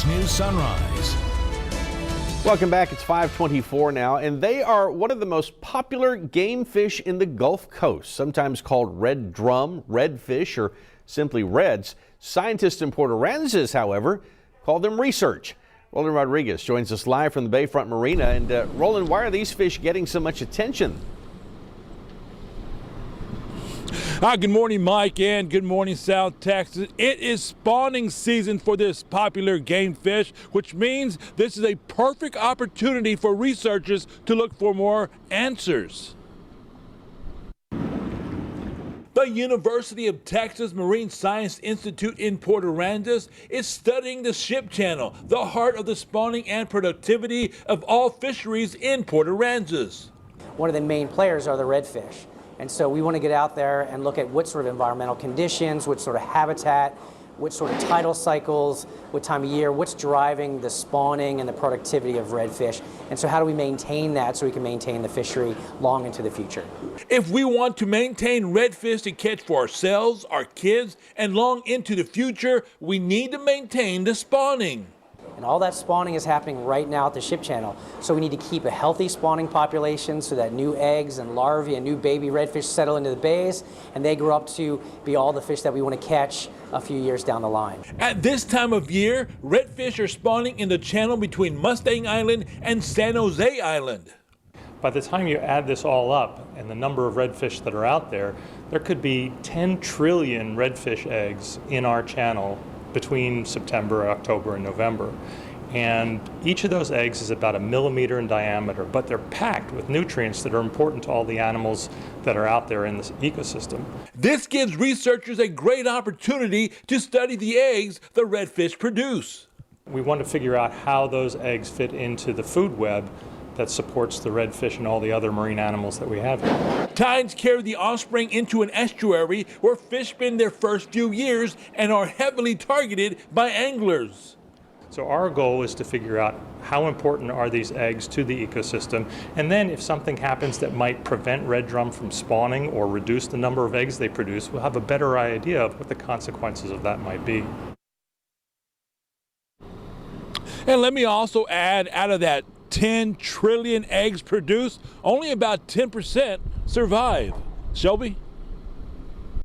Fox News Sunrise. Welcome back. It's 5:24 now, and they are one of the most popular game fish in the Gulf Coast, sometimes called red drum, redfish, or simply reds. Scientists in Port Aransas, however, call them research. Roland Rodriguez joins us live from the Bayfront Marina. And Roland, why are these fish getting so much attention? Hi, good morning, Mike, and good morning, South Texas. It is spawning season for this popular game fish, which means this is a perfect opportunity for researchers to look for more answers. The University of Texas Marine Science Institute in Port Aransas is studying the ship channel, the heart of the spawning and productivity of all fisheries in Port Aransas. One of the main players are the redfish. And so we want to get out there and look at what sort of environmental conditions, what sort of habitat, what sort of tidal cycles, what time of year, what's driving the spawning and the productivity of redfish. And so how do we maintain that so we can maintain the fishery long into the future? If we want to maintain redfish to catch for ourselves, our kids, and long into the future, we need to maintain the spawning. And all that spawning is happening right now at the ship channel. So we need to keep a healthy spawning population so that new eggs and larvae and new baby redfish settle into the bays and they grow up to be all the fish that we want to catch a few years down the line. At this time of year, redfish are spawning in the channel between Mustang Island and San Jose Island. By the time you add this all up and the number of redfish that are out there, there could be 10 trillion redfish eggs in our channel between September, October, and November. And each of those eggs is about 1 millimeter in diameter, but they're packed with nutrients that are important to all the animals that are out there in this ecosystem. This gives researchers a great opportunity to study the eggs the redfish produce. We want to figure out how those eggs fit into the food web that supports the redfish and all the other marine animals that we have here. Tides carry the offspring into an estuary where fish spend their first few years and are heavily targeted by anglers. So our goal is to figure out how important are these eggs to the ecosystem, and then if something happens that might prevent red drum from spawning or reduce the number of eggs they produce, we'll have a better idea of what the consequences of that might be. And let me also add, out of that 10 trillion eggs produced, only about 10% survive. Shelby?